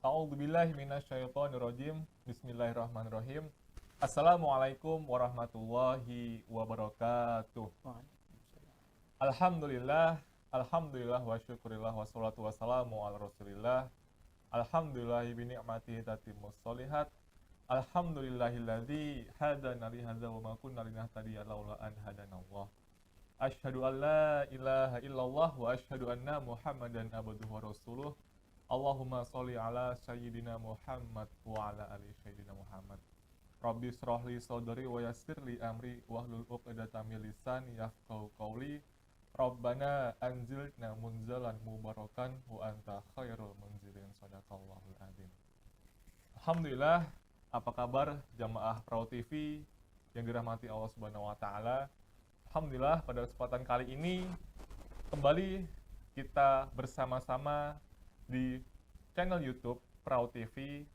A'udzubillahi minasyaitonirrajim. Bismillahirrahmanirrahim. Assalamualaikum warahmatullahi wabarakatuh. Alhamdulillah, alhamdulillah wa syukurillah wassalatu wassalamu ala Rasulillah. Alhamdulillahi bi ni'matihi tatimmus sholihat. Alhamdulillahilladzi hadana li hadza wa ma kunna linahtadiya laula an hadanallah. Asyhadu an la ilaha illallah wa asyhadu anna Muhammadan abduhu wa rasuluh. Allahumma sholli ala sayyidina Muhammad wa ala ali sayyidina Muhammad. Rabbi shrah li sadri wa yassir li amri wahlul 'uqdatam min lisani yafqahu qawli. Rabbana anzilna munzalan mubarakan wa anta khairul munzilin. Shadaqallahul adzim. Alhamdulillah, apa kabar jamaah Prau TV yang dirahmati Allah Subhanahu wa taala. Alhamdulillah, pada kesempatan kali ini kembali kita bersama-sama di channel YouTube Prau TV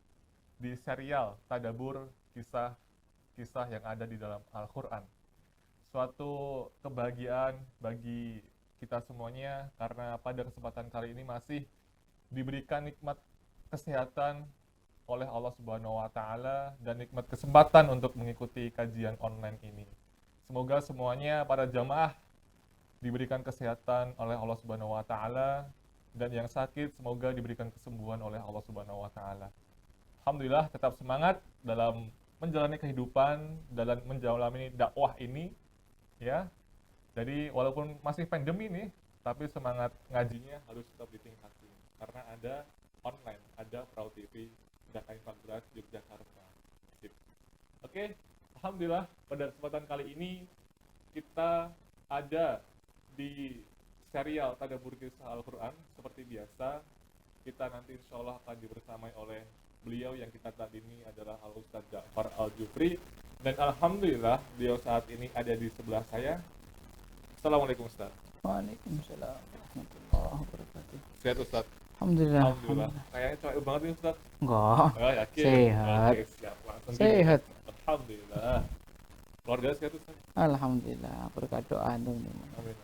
di serial Tadabbur kisah-kisah yang ada di dalam Al-Quran. Suatu kebahagiaan bagi kita semuanya karena pada kesempatan kali ini masih diberikan nikmat kesehatan oleh Allah Subhanahu wa taala dan nikmat kesempatan untuk mengikuti kajian online ini. Semoga semuanya para jamaah diberikan kesehatan oleh Allah Subhanahu wa taala, dan yang sakit semoga diberikan kesembuhan oleh Allah Subhanahu wa taala. Alhamdulillah, tetap semangat dalam menjalani kehidupan, dalam menjalani dakwah ini ya. Jadi walaupun masih pandemi nih, tapi semangat ngajinya harus tetap ditingkatin karena ada online, ada Prau TV Jakarta 14 Yogyakarta. Sip. Oke, alhamdulillah pada kesempatan kali ini kita ada di serial Tadabbur Kisah Al-Quran. Seperti biasa, kita nanti insya Allah akan dibersamai oleh beliau yang kita tadimi adalah Al-Ustaz Ja'far Al-Jufri. Dan alhamdulillah beliau saat ini ada di sebelah saya. Assalamualaikum Ustaz. Waalaikumsalam warahmatullahi wabarakatuh. Sehat Ustaz? Alhamdulillah. Alhamdulillah. Kayaknya cowok banget nih Ustaz. Enggak. Oh, yakin? Sehat. Oke, siap. Langsung Sehat. gini. Alhamdulillah. Keluarga sehat Ustaz? Alhamdulillah. Berkat doa antum nih. Amin.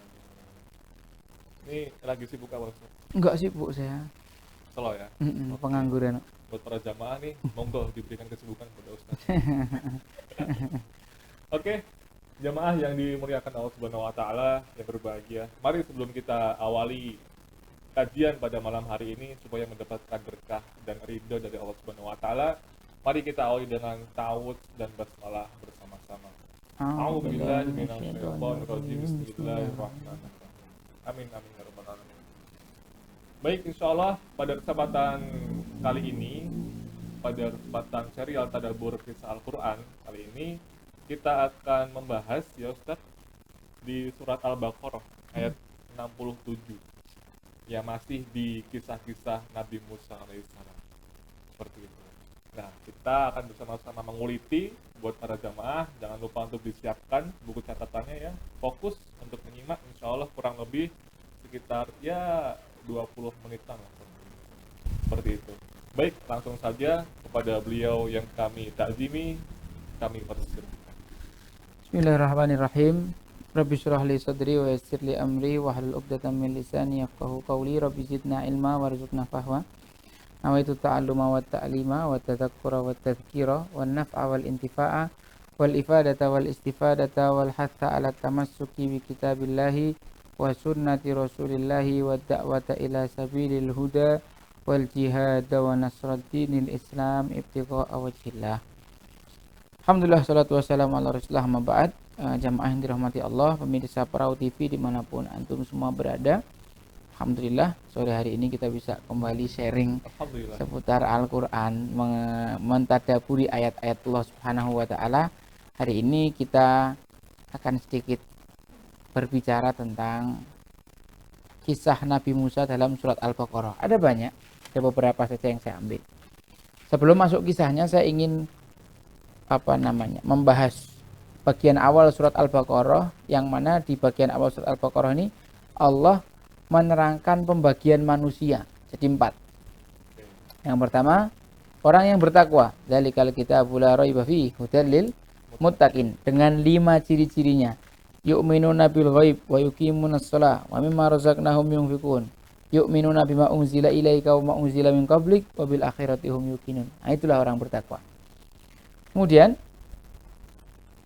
Ini lagi sibuk apa Ustaz? Enggak sibuk saya. Selo ya? Pengangguran. Buat para jamaah nih, monggo diberikan kesibukan kepada Ustaz. Oke, jamaah yang dimuliakan Allah Subhanahu wa taala yang berbahagia. Mari sebelum kita awali kajian pada malam hari ini supaya mendapatkan berkah dan ridho dari Allah Subhanahu wa taala, mari kita awali dengan ta'awudz dan basmalah bersama-sama. A'udzubillahi minasyaitonir rajim. Bismillahirrahmanirrahim. Amin amin ya rabbal alamin. Baik, insyaallah pada kesempatan kali ini, pada kesempatan serial Tadabbur Kisah Al-Quran kali ini, kita akan membahas ya Ustaz di surat Al-Baqarah ayat 67 yang masih di kisah-kisah Nabi Musa alaihissalam. Seperti itu. Nah, kita akan bersama-sama menguliti. Buat para jamaah, jangan lupa untuk disiapkan buku catatannya ya. Fokus untuk menyimak, insya Allah kurang lebih sekitar ya 20 menitan lah. Seperti itu. Baik, langsung saja kepada beliau yang kami takzimi, kami persilakan. Bismillahirrahmanirrahim. Rabbi shrah li sadri wa yassir li amri wahlul 'uqdatam min lisani yafqahu qawli. Rabbi zidna ilma warzuqna fahma. Nawaitu ta'alluma wa ta'lima wa tadhakkura wa tadhkira wa naf'a wal intifa'a wal ifadata wal istifadata wal hatha ala tamassuki bi kitabillahi wa sunnati rasulillahi wa da'wata ila sabilil huda wal jihad wa nasrad dinil islam ibtigha'a wajhillah. Alhamdulillah, salatu wassalamu ala rasulillah, amma ba'd. Jamaah yang dirahmati Allah, pemirsa Prau TV dimanapun antum semua berada, alhamdulillah sore hari ini kita bisa kembali sharing seputar Al-Quran, mentadaburi ayat-ayat Allah Subhanahu wa taala. Hari ini kita akan sedikit berbicara tentang kisah Nabi Musa dalam surat Al-Baqarah. Ada banyak, ada beberapa saja yang saya ambil. Sebelum masuk kisahnya, saya ingin membahas bagian awal surat Al-Baqarah, yang mana di bagian awal surat Al-Baqarah ini Allah menerangkan pembagian manusia jadi 4. Yang pertama, orang yang bertakwa, dzalikal kitabul la raiba fihi hudal lil muttaqin, dengan 5 ciri-cirinya. Yu'minuna bil ghaib wa yuqimunas shalah wa mimma razaqnahum yunfiqun. yu'minuna bima unzila ilaika wa ma unzila min qablik wa bil akhirati hum yuqinun. Nah, itulah orang bertakwa. Kemudian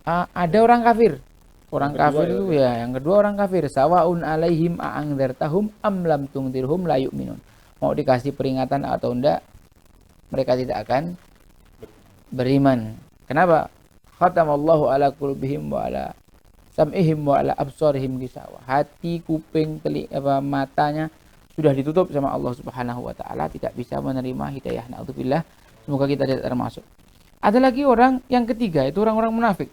ada orang kafir. Orang kafir itu ya, yang kedua orang kafir. Sawaun alaihim a'angdzartahum am lam tungdirhum la yu'minun. Mau dikasih peringatan atau enggak, mereka tidak akan beriman. Kenapa? Khatamallahu ala qulubihim wa ala sam'ihim wa ala absarihim gishawa. Hati, kuping, telinga, matanya sudah ditutup sama Allah Subhanahu wa taala, tidak bisa menerima hidayah. Na'udzubillah. Semoga kita tidak termasuk. Ada lagi orang yang ketiga, itu orang-orang munafik.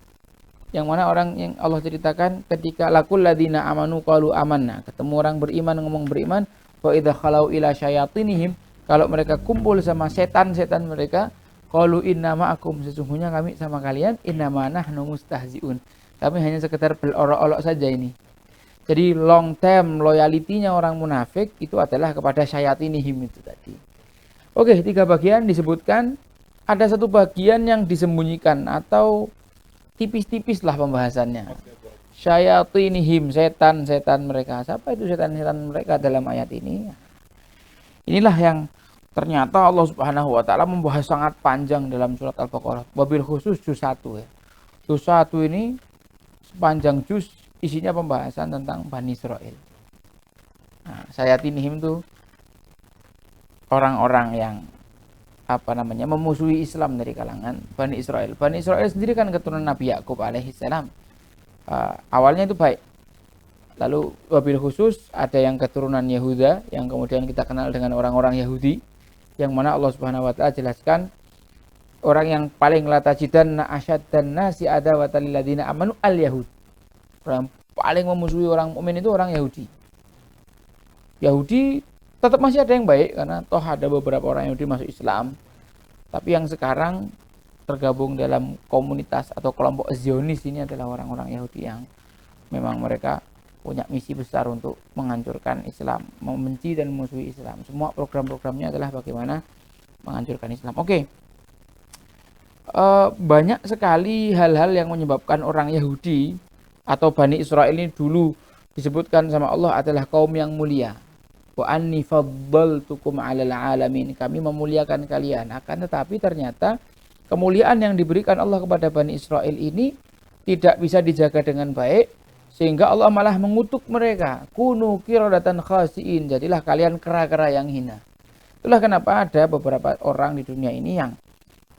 Yang mana orang yang Allah ceritakan ketika lakul ladina amanu qalu amanna, ketemu orang beriman ngomong beriman, wa idza khalau ila syayatinihim, kalau mereka kumpul sama setan-setan mereka, qalu inna ma'akum, sesungguhnya kami sama kalian, innama nahnu mustahziun, kami hanya sekedar berolok-olok saja ini. Jadi long term loyalty-nya orang munafik itu adalah kepada syayatinihim itu tadi. Oke, 3 bagian disebutkan. Ada satu bagian yang disembunyikan atau tipis-tipis lah pembahasannya. Syayatinihim, setan-setan mereka. Siapa itu setan-setan mereka dalam ayat ini? Inilah yang ternyata Allah Subhanahu wa taala membahas sangat panjang dalam surat Al-Baqarah. Wabil khusus juz 1 ya. Juz 1 ini sepanjang juz isinya pembahasan tentang Bani Israel. Nah, syayatinihim itu orang-orang yang memusuhi Islam dari kalangan Bani Israel. Bani Israel sendiri kan keturunan Nabi Yakub alaihissalam. Awalnya itu baik. Lalu wabil khusus ada yang keturunan Yahuda yang kemudian kita kenal dengan orang-orang Yahudi, yang mana Allah Subhanahu wa taala jelaskan orang yang paling latajidanna asyaddan nasi adawatan lil ladina amanu al yahud. Orang paling memusuhi orang mukmin itu orang Yahudi. Yahudi tetap masih ada yang baik karena toh ada beberapa orang Yahudi masuk Islam. Tapi yang sekarang tergabung dalam komunitas atau kelompok Zionis ini adalah orang-orang Yahudi yang memang mereka punya misi besar untuk menghancurkan Islam, membenci dan memusuhi Islam. Semua program-programnya adalah bagaimana menghancurkan Islam. Oke. Banyak sekali hal-hal yang menyebabkan orang Yahudi atau Bani Israel ini dulu disebutkan sama Allah adalah kaum yang mulia. Wa anni faddaltukum 'alal 'alamin, kami memuliakan kalian. Akan tetapi ternyata kemuliaan yang diberikan Allah kepada Bani Israel ini tidak bisa dijaga dengan baik, sehingga Allah malah mengutuk mereka. Kunu qiradatan khasiin, jadilah kalian kera-kera yang hina. Itulah kenapa ada beberapa orang di dunia ini yang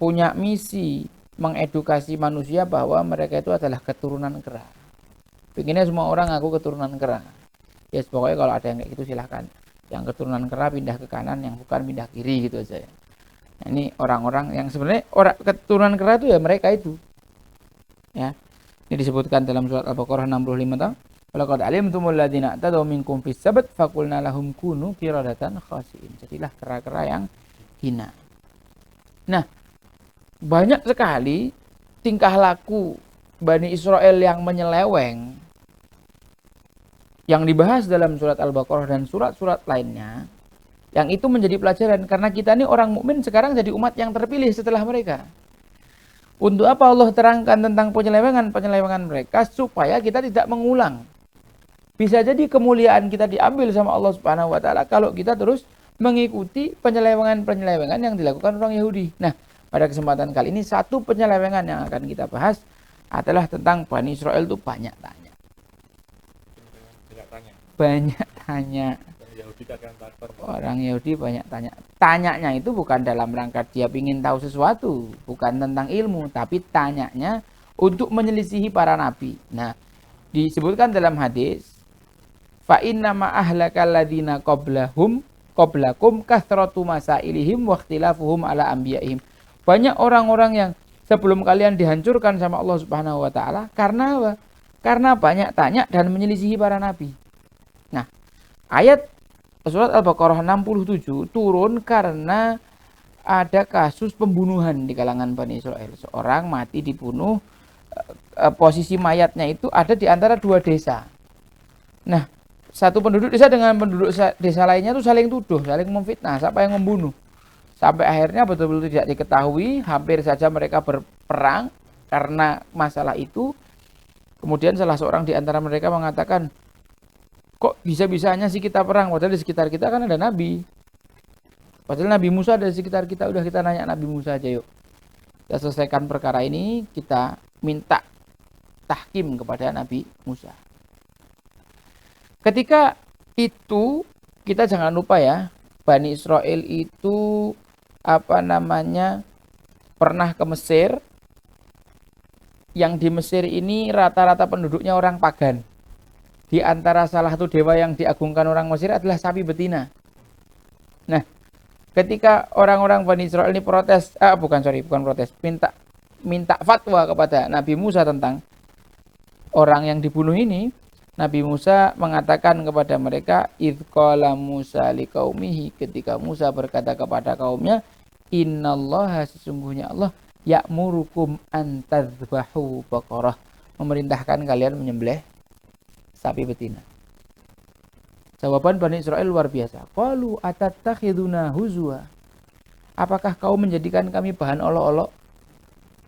punya misi mengedukasi manusia bahwa mereka itu adalah keturunan kera. Pengennya semua orang aku keturunan kera. Ya pokoknya kalau ada yang kayak gitu silahkan. Yang keturunan kera pindah ke kanan, yang bukan pindah kiri gitu aja ya. Nah, ini orang-orang yang sebenarnya orang keturunan kera itu ya mereka itu. Ya. Ini disebutkan dalam surat Al-Baqarah 65 tau. Walaqad alimtumul ladzina tadaw minkum fis sabt faqulna lahum kunu qiradatan khasiin. Jadilah kera-kera yang hina. Nah, banyak sekali tingkah laku Bani Israel yang menyeleweng yang dibahas dalam surat Al-Baqarah dan surat-surat lainnya, yang itu menjadi pelajaran karena kita ini orang mukmin sekarang jadi umat yang terpilih setelah mereka. Untuk apa Allah terangkan tentang penyelewengan mereka supaya kita tidak mengulang. Bisa jadi kemuliaan kita diambil sama Allah Subhanahu wa taala kalau kita terus mengikuti penyelewengan yang dilakukan orang Yahudi. Nah, pada kesempatan kali ini satu penyelewengan yang akan kita bahas adalah tentang Bani Israel itu banyak tanya. Orang Yahudi banyak tanya. Tanyanya itu bukan dalam rangka dia ingin tahu sesuatu, bukan tentang ilmu, tapi tanyanya untuk menyelisihi para nabi. Nah, disebutkan dalam hadis, fa inna ma ahlakal ladina qablakum kathratu masailihim wa ikhtilafuhum ala anbiya'ihim. Banyak orang-orang yang sebelum kalian dihancurkan sama Allah Subhanahu wa taala karena apa? Karena banyak tanya dan menyelisihi para nabi. Nah, ayat surat Al-Baqarah 67 turun karena ada kasus pembunuhan di kalangan Bani Israel. Seorang mati dibunuh, posisi mayatnya itu ada di antara 2 desa. Nah, satu penduduk desa dengan penduduk desa lainnya itu saling tuduh, saling memfitnah, siapa yang membunuh. Sampai akhirnya betul-betul tidak diketahui, hampir saja mereka berperang karena masalah itu. Kemudian salah seorang di antara mereka mengatakan, Kok bisa-bisanya sih kita perang? Padahal di sekitar kita kan ada nabi. Padahal Nabi Musa ada di sekitar kita. Udah kita nanya Nabi Musa aja yuk. Kita selesaikan perkara ini. Kita minta tahkim kepada Nabi Musa. Ketika itu kita jangan lupa ya, Bani Israel itu pernah ke Mesir. Yang di Mesir ini rata-rata penduduknya orang pagan. Di antara salah satu dewa yang diagungkan orang Mesir adalah sapi betina. Nah, ketika orang-orang Bani Israel ini bukan protes, minta fatwa kepada Nabi Musa tentang orang yang dibunuh ini, Nabi Musa mengatakan kepada mereka, idh qala Musa liqaumihi, ketika Musa berkata kepada kaumnya, innallaha, sesungguhnya Allah, ya'murukum an tadhbahu baqarah, memerintahkan kalian menyembelih sapi betina. Jawaban Bani Israel luar biasa. Qalu atattakhiduna huzwa, apakah kau menjadikan kami bahan olok-olok?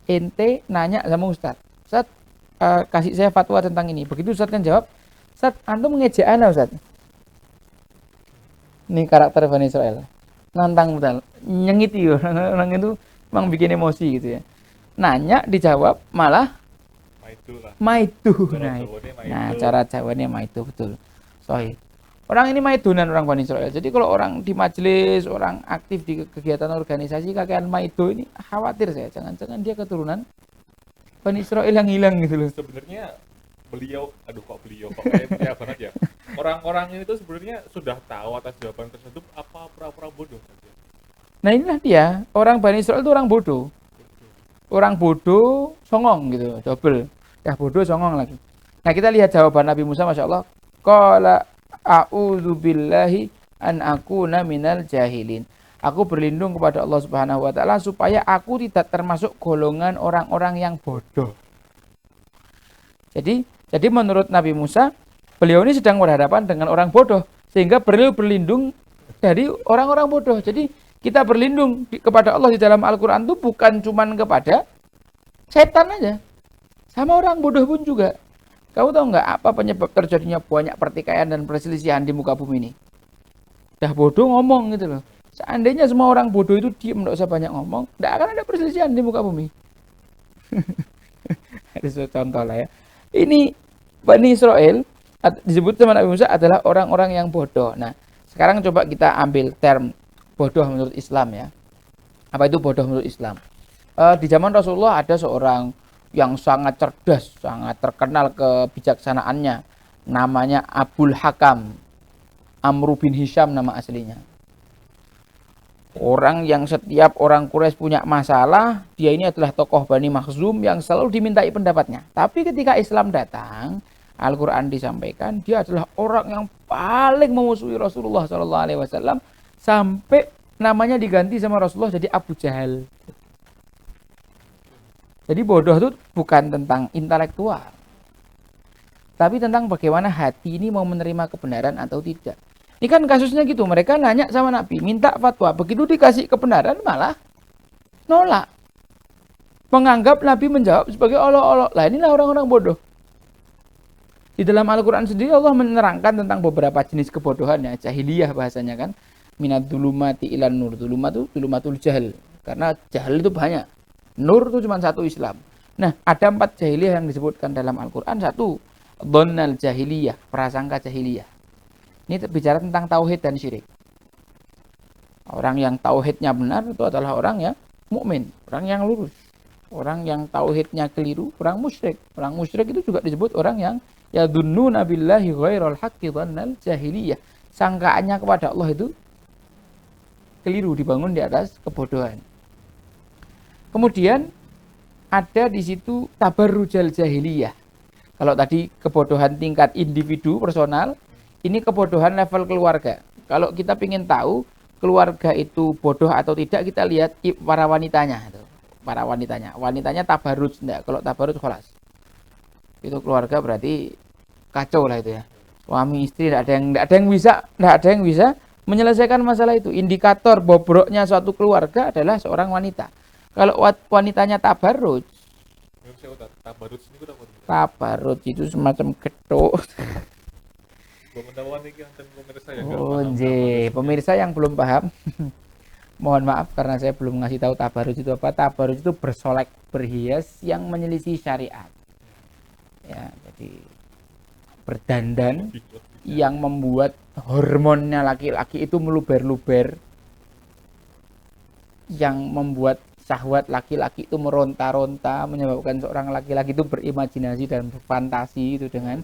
Ente nanya sama Ustaz, Ustaz, kasih saya fatwa tentang ini. Begitu Ustaz kan jawab, Ustaz, antum mengejek ana Ustaz. Ini karakter Bani Israel. Nantang betul, nyengit yo. Orang itu memang bikin emosi gitu ya. Nanya dijawab malah maitu. Nah, cara jawabnya maitu betul. Sahih. Orang ini maidunan orang Bani Israel. Jadi kalau orang di majelis, orang aktif di kegiatan organisasi kakean maidu ini, khawatir saya jangan-jangan dia keturunan Bani Israel yang hilang gitu loh. Sebenarnya beliau kayak banget ya. Orang-orang ini tuh sebenarnya sudah tahu atas jawaban tersebut, apa pura-pura bodoh saja. Nah inilah dia, orang Bani Israel itu orang bodoh. Orang bodoh, songong gitu, double. Ya bodoh, songong lagi. Nah kita lihat jawaban Nabi Musa, Masya Allah. Qala a'udzubillahi an akuna minal jahilin. Aku berlindung kepada Allah Subhanahu wa taala supaya aku tidak termasuk golongan orang-orang yang bodoh. Jadi menurut Nabi Musa, beliau ini sedang berhadapan dengan orang bodoh, sehingga beliau berlindung dari orang-orang bodoh. Jadi kita berlindung kepada Allah di dalam Al-Qur'an itu bukan cuman kepada setan aja, sama orang bodoh pun juga. Kamu tahu nggak apa penyebab terjadinya banyak pertikaian dan perselisihan di muka bumi ini? Dah bodoh ngomong gitu loh. Seandainya semua orang bodoh itu diem, nggak usah banyak ngomong, nggak akan ada perselisihan di muka bumi. Itu contoh lah ya. Ini Bani Israel disebut sama Nabi Musa adalah orang-orang yang bodoh. Nah, sekarang coba kita ambil term bodoh menurut Islam ya. Apa itu bodoh menurut Islam? Di zaman Rasulullah ada seorang yang sangat cerdas, sangat terkenal kebijaksanaannya. Namanya Abul Hakam, Amr bin Hisham nama aslinya. Orang yang setiap orang Quraisy punya masalah, dia ini adalah tokoh Bani Makhzum yang selalu dimintai pendapatnya. Tapi ketika Islam datang, Al-Quran disampaikan, dia adalah orang yang paling memusuhi Rasulullah SAW, sampai namanya diganti sama Rasulullah jadi Abu Jahal. Jadi bodoh itu bukan tentang intelektual, tapi tentang bagaimana hati ini mau menerima kebenaran atau tidak. Ini kan kasusnya gitu, mereka nanya sama Nabi, minta fatwa, begitu dikasih kebenaran malah nolak. Menganggap Nabi menjawab sebagai olok-olok. Lah inilah orang-orang bodoh. Di dalam Al-Quran sendiri Allah menerangkan tentang beberapa jenis kebodohan ya, jahiliyah bahasanya kan. Minad dzulumati ilan nur, dzulumatul jahil. Karena jahil itu banyak. Nur itu cuma satu Islam. Nah, ada 4 jahiliyah yang disebutkan dalam Al-Quran. 1, dhonnal jahiliyah, prasangka jahiliyah. Ini bicara tentang tauhid dan syirik. Orang yang tauhidnya benar itu adalah orang yang mukmin, orang yang lurus. Orang yang tauhidnya keliru, orang musyrik. Orang musyrik itu juga disebut orang yang yadunnuna billahi ghairal haqqi dhannal jahiliyah. Sangkaannya kepada Allah itu keliru, dibangun di atas kebodohan. Kemudian ada di situ tabarrujal jahiliyah. Kalau tadi kebodohan tingkat individu personal, ini kebodohan level keluarga. Kalau kita ingin tahu keluarga itu bodoh atau tidak, kita lihat para wanitanya. Para wanitanya tabarruj enggak? Kalau tabarruj kholas. Itu keluarga berarti kacau lah itu ya. Suami istri enggak ada yang bisa menyelesaikan masalah itu. Indikator bobroknya suatu keluarga adalah seorang wanita. Kalau wanitanya tabarruj itu semacam getuk. Pengetahuan ini yang pemirsa ya nggak Oh, paham nggih. tabarruj ini. Pemirsa yang belum paham, mohon maaf karena saya belum ngasih tahu tabarruj itu apa. Tabarruj itu bersolek, berhias yang menyelisih syariat. Ya, jadi berdandan yang membuat hormonnya laki-laki itu meluber-luber, yang membuat syahwat laki-laki itu meronta-ronta, menyebabkan seorang laki-laki itu berimajinasi dan berfantasi itu dengan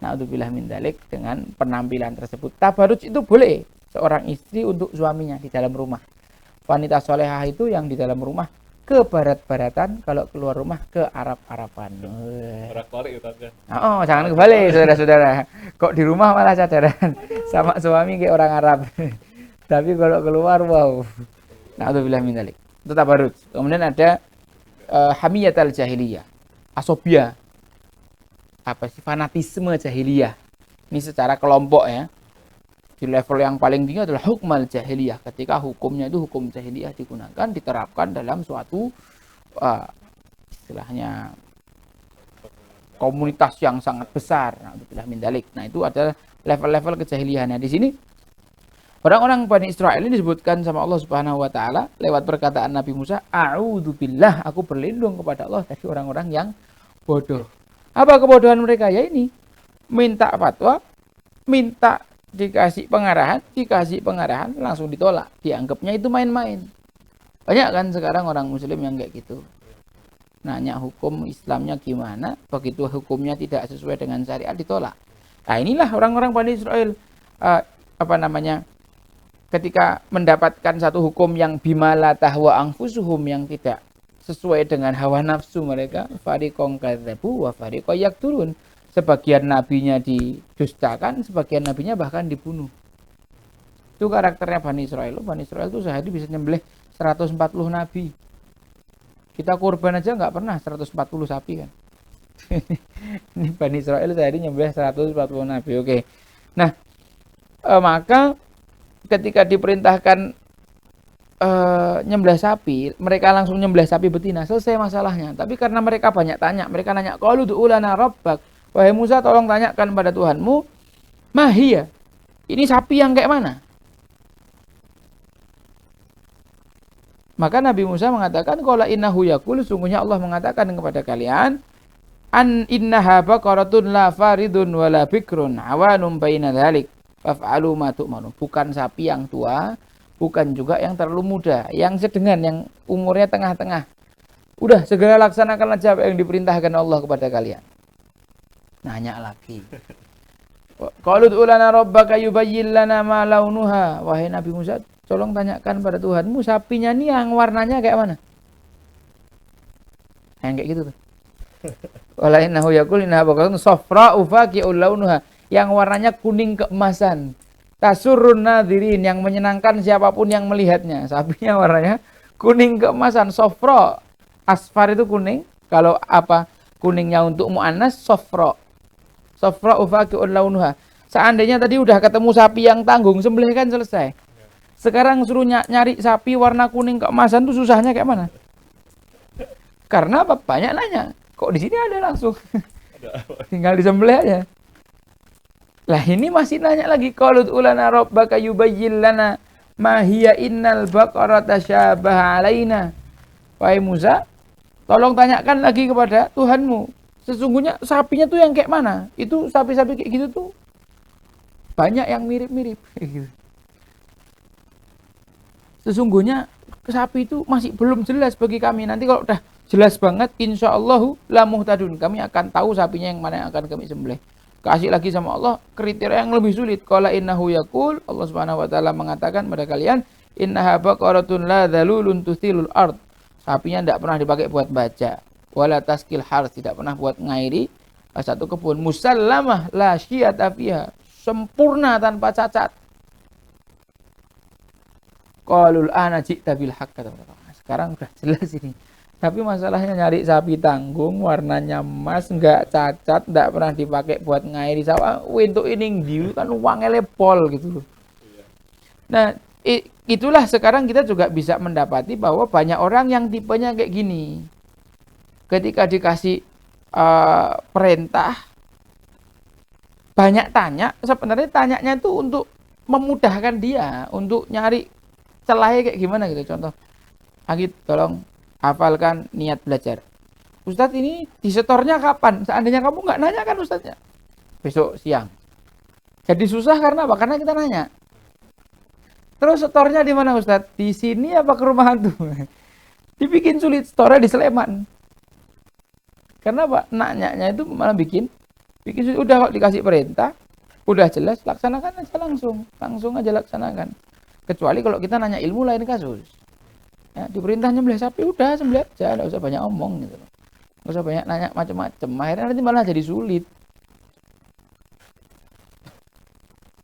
naudzubillah min dzalik, dengan penampilan tersebut. Tabarruj itu boleh seorang istri untuk suaminya di dalam rumah. Wanita solehah itu yang di dalam rumah ke barat-baratan, kalau keluar rumah ke Arab-Araban. Orang korek itu kan. Oh, jangan kebalik saudara-saudara. Kok di rumah malah cadaran sama suami kayak orang Arab. Tapi kalau keluar, wow. Na'udzubillah min dzalik. Itu tabarruj. Kemudian ada hamiyatul jahiliyah. Asobia. Apa sih, fanatisme jahiliyah. Ini secara kelompok ya. Di level yang paling tinggi adalah hukmal jahiliyah. Ketika hukumnya itu hukum jahiliyah digunakan, diterapkan dalam suatu istilahnya komunitas yang sangat besar. Na'udzubillah min dzalik. Nah, itu adalah level-level kejahiliahannya. Di sini orang-orang Bani Israel ini disebutkan sama Allah Subhanahu wa taala lewat perkataan Nabi Musa, "A'udzubillah, aku berlindung kepada Allah dari orang-orang yang bodoh." Apa kebodohan mereka? Ya ini, minta fatwa, minta dikasih pengarahan langsung ditolak. Dianggapnya itu main-main. Banyak kan sekarang orang muslim yang kayak gitu. Nanya hukum Islamnya gimana, begitu hukumnya tidak sesuai dengan syariat ditolak. Nah, inilah orang-orang Bani Israel ketika mendapatkan satu hukum yang bimala tahwa anfusuhum, yang tidak sesuai dengan hawa nafsu mereka, fariqon kadzabu wa fariqon yaqtulun. Sebagian nabinya didustakan, sebagian nabinya bahkan dibunuh. Itu karakternya Bani Israel. Bani Israel itu sehari bisa nyembelih 140 nabi. Kita kurban aja nggak pernah 140 sapi kan. Ini Bani Israel sehari nyembelih 140 nabi. Oke. Nah, maka ketika diperintahkan nyembelih sapi, mereka langsung nyembelih sapi betina, selesai masalahnya. Tapi karena mereka banyak tanya, mereka nanya, qalu du'u lana rabbak, wahai Musa, tolong tanyakan pada Tuhanmu, mahiyya, ini sapi yang kayak mana? Maka Nabi Musa mengatakan, qala innahu yaqulu, sungguhnya Allah mengatakan kepada kalian, an innaha baqaratun la faridun wala bikrun awanum baina dzalik faf'alu ma tu'marun. Bukan sapi yang tua, bukan juga yang terlalu muda, yang sedengan, yang umurnya tengah-tengah. Udah, segera laksanakan aja apa yang diperintahkan Allah kepada kalian. Nanya lagi. Qalu ud'u lana rabbaka yubayyin lana ma launuha. Wahai Nabi Musa, tolong tanyakan pada Tuhanmu, sapinya nih yang warnanya kayak mana? Yang kayak gitu tuh. Wala innahu yaqul innaha baqaratun safra'u faqi'ul launuha, yang warnanya kuning keemasan. Tasurrun nadhirin, yang menyenangkan siapapun yang melihatnya. Sapinya warnanya kuning keemasan, safra. Asfar itu kuning, kalau apa kuningnya untuk muannas safra. Safra faqi'ul launuha. Seandainya tadi udah ketemu sapi yang tanggung, sembelih kan selesai. Sekarang suruh nyari sapi warna kuning keemasan tuh susahnya kayak mana? Karena apa? Banyak nanya. Kok di sini ada langsung? Tinggal disembelih aja. Lah ini masih nanya lagi, qalut ulana rabbaka yubayyin lana ma hiya innal baqarata syabaha alaina. Wahai Musa, tolong tanyakan lagi kepada Tuhanmu, sesungguhnya sapinya tuh yang kayak mana? Itu sapi-sapi kayak gitu tuh banyak yang mirip-mirip. Sesungguhnya sapi itu masih belum jelas bagi kami. Nanti kalau udah jelas banget, insyaallah la muhtadun, kami akan tahu sapinya yang mana yang akan kami sembelih. Kasih lagi sama Allah kriteria yang lebih sulit. Qala innahu yaqul, Allah Subhanahu wa taala mengatakan pada kalian, innaha baqaratun la dzalulun tuthilul ard. Sapinya tidak pernah dipakai buat baca, wala taskil har, tidak pernah buat ngairi satu kebun. Musallamah la syiyata fiha, sempurna tanpa cacat. Qalul ana ji'ta bil haqq. Sekarang udah jelas ini. Tapi masalahnya nyari sapi tanggung, warnanya emas, enggak cacat, enggak pernah dipakai buat ngairi sawah. Untuk ini diu kan uangnya lepol gitu loh. Nah, itulah sekarang kita juga bisa mendapati bahwa banyak orang yang tipenya kayak gini. Ketika dikasih perintah, banyak tanya, sebenarnya tanyanya itu untuk memudahkan dia, untuk nyari celahnya kayak gimana gitu. Contoh, Agit tolong hafalkan niat belajar. Ustadz ini disetornya kapan? Seandainya kamu nggak nanya kan Ustadznya? Besok siang. Jadi susah karena apa? Karena kita nanya. Terus setornya di mana Ustadz? Di sini apa ke rumah hantu? Dibikin sulit, setornya di Sleman. Karena apa? Nanyanya itu malah bikin sulit. Udah kok dikasih perintah, udah jelas, laksanakan aja langsung aja laksanakan. Kecuali kalau kita nanya ilmu lain kasus. Ya, diperintah nyembelih sapi, udah sembelih aja, nggak usah banyak omong gitu. Nggak usah banyak nanya macam-macam. Akhirnya nanti malah jadi sulit.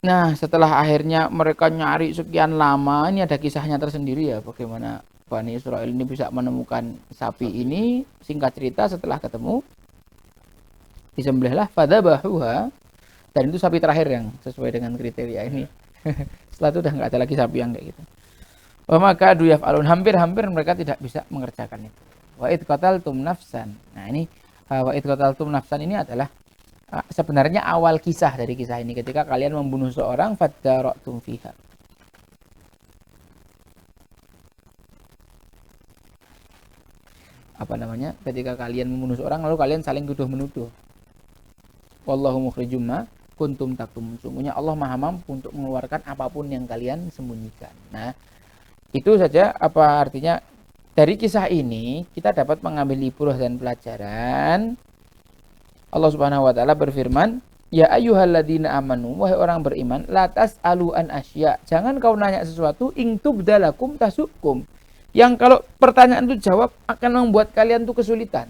Nah, setelah akhirnya mereka nyari sekian lama, ini ada kisahnya tersendiri ya, bagaimana Bani Israel ini bisa menemukan sapi ini. Singkat cerita, setelah ketemu, disembelihlah fadzabahuha, dan itu sapi terakhir yang sesuai dengan kriteria ini. Setelah itu udah nggak ada lagi sapi yang kayak gitu. Maka duyaf'alun, hampir-hampir mereka tidak bisa mengerjakan itu. Wa id qataltum nafsan. Nah, ini wa id qataltum nafsan ini adalah sebenarnya awal kisah dari kisah ini, ketika kalian membunuh seorang fadara'tum fiha. Apa namanya? Ketika kalian membunuh seorang lalu kalian saling tuduh menuduh. Wallahu mukhrijum ma kuntum taktumun. Sungguhnya Allah Maha mampu untuk mengeluarkan apapun yang kalian sembunyikan. Nah, itu saja apa artinya dari kisah ini kita dapat mengambil ibrah dan pelajaran. Allah Subhanahu wa taala berfirman, "Ya ayyuhalladzina amanu, wahai orang beriman, la tas'alu an asya." Jangan kau nanya sesuatu ing tubdalakum tasukum. Yang kalau pertanyaan itu jawab akan membuat kalian tuh kesulitan.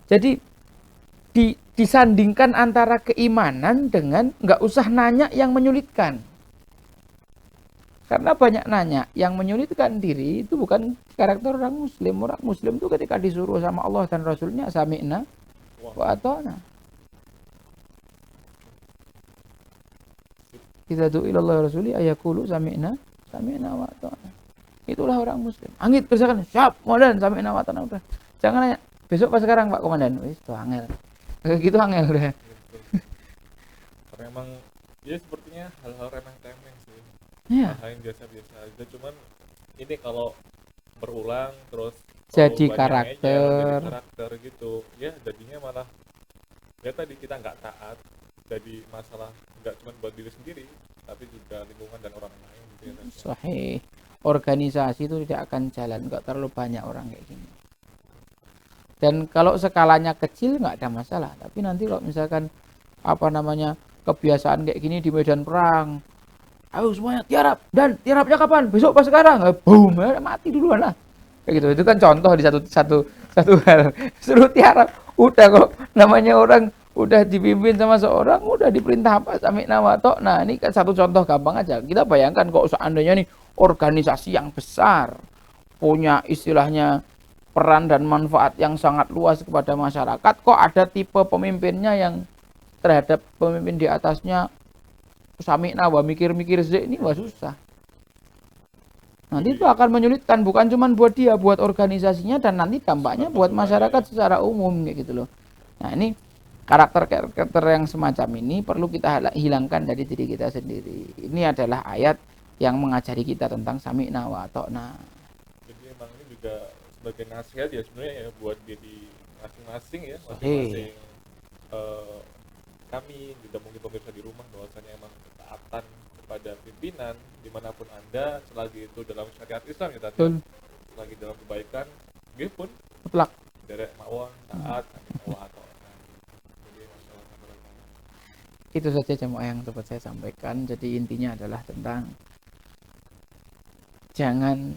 Jadi disandingkan antara keimanan dengan nggak usah nanya yang menyulitkan. Karena banyak nanya yang menyulitkan diri itu bukan karakter orang muslim. Orang muslim itu ketika disuruh sama Allah dan Rasulnya sami'na wa ata'na. Idza du'a ilallah rasuli ayaqulu sami'na wa ata'na. Itulah orang muslim. Anggit kerjakan, siap, komandan, sami'na wa ata'na udah. Jangan nanya, besok pas sekarang Pak Komandan. Wis itu angel. Kayak gitu angel udah. Karena emang ya sepertinya hal-hal remeh-temeh sih. Ya. Hal yang biasa-biasa aja, cuman ini kalau berulang terus Jadi banyak karakter. jadi karakter gitu ya, jadinya malah ya tadi kita nggak taat, jadi masalah nggak cuma buat diri sendiri tapi juga lingkungan dan orang lain gitu ya. Sahih. Organisasi itu tidak akan jalan nggak terlalu banyak orang kayak gini. Dan kalau skalanya kecil nggak ada masalah, tapi nanti kalau misalkan apa namanya kebiasaan kayak gini di medan perang, ayo semuanya tiarap, dan tiarapnya kapan? Besok pas sekarang? Boom, mati duluan lah. Kayak gitu. Itu kan contoh di satu hal. Suruh tiarap, udah kok namanya orang udah dipimpin sama seorang, udah diperintah apa sami'na wa ata'na. Nah, ini kan satu contoh gampang aja. Kita bayangkan kok seandainya nih organisasi yang besar, punya istilahnya peran dan manfaat yang sangat luas kepada masyarakat, kok ada tipe pemimpinnya yang terhadap pemimpin di atasnya sami'na wa mikir-mikir ini wah susah. Nanti itu akan menyulitkan bukan cuma buat dia, buat organisasinya, dan nanti dampaknya buat masyarakat secara umum kayak gitu loh. Nah, ini karakter-karakter yang semacam ini perlu kita hilangkan dari diri kita sendiri. Ini adalah ayat yang mengajari kita tentang sami'na wa ata'na. Jadi emang ini juga sebagai nasihat ya sebenarnya ya buat diri masing-masing ya, masing-masing kami juga mungkin pemirsa di rumah, bahwasanya emang ketaatan kepada pimpinan dimanapun Anda selagi itu dalam syariat Islam ya tadi, selagi dalam kebaikan dia pun mutlak derek mawon taat atau itu saja jemaah yang dapat saya sampaikan. Jadi intinya adalah tentang jangan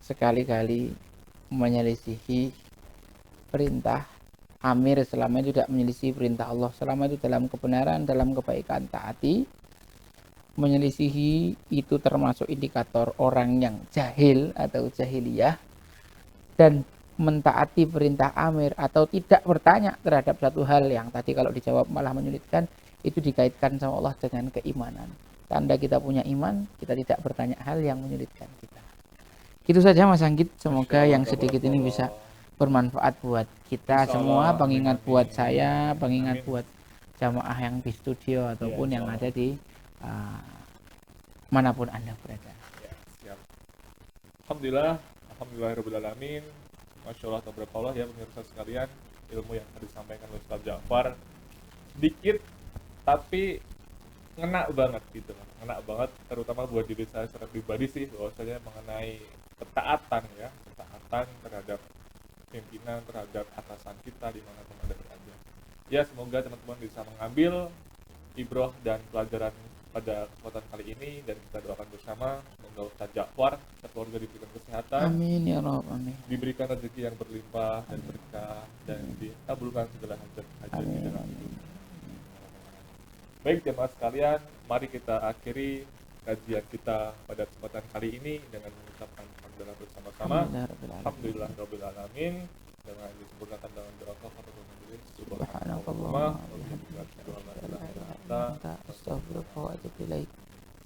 sekali-kali menyelisihi perintah amir selama itu tidak menyelisih perintah Allah, selama itu dalam kebenaran, dalam kebaikan, taati. Menyelisihi itu termasuk indikator orang yang jahil atau jahiliyah, dan mentaati perintah amir atau tidak bertanya terhadap satu hal yang tadi kalau dijawab malah menyulitkan, itu dikaitkan sama Allah dengan keimanan. Tanda kita punya iman, kita tidak bertanya hal yang menyulitkan kita. Itu saja Mas Anggit, semoga yang sedikit ini bisa bermanfaat buat kita semua, pengingat buat saya, pengingat buat jamaah yang di studio ataupun yang ada di manapun Anda berada. Ya, siap. Alhamdulillah, alhamdulillahirabbil alamin. Masyaallah tabarakallah ya pemirsa sekalian, ilmu yang tadi disampaikan oleh Ustaz Ja'far sedikit tapi ngena banget gitu loh. Ngena banget terutama buat diri saya secara pribadi sih, bahwasanya mengenai ketaatan ya, ketaatan terhadap pimpinan, terhadap atasan kita di mana Anda berada. Ya, semoga teman-teman bisa mengambil ibroh dan pelajaran pada kesempatan kali ini, dan kita doakan bersama semoga Ustaz Ja'far keluarga diberikan kesehatan, amin ya Rabb, amin, diberikan rezeki yang berlimpah dan berkah, dan dikabulkan segala hajat di dalam hidup. Baik jemaah sekalian, mari kita akhiri kajian kita pada kesempatan kali ini dengan mengucapkan alhamdulillah bersama-sama. Alhamdulillahirabbil alamin, dengan disempurnakan dengan doa kafaratul majelis. Subhanallah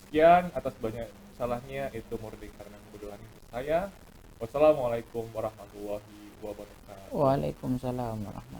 sekian, atas banyak salahnya itu murni karena kebodohan saya. Wassalamualaikum warahmatullahi wabarakatuh. Waalaikumsalam warahmatullahi wabarakatuh.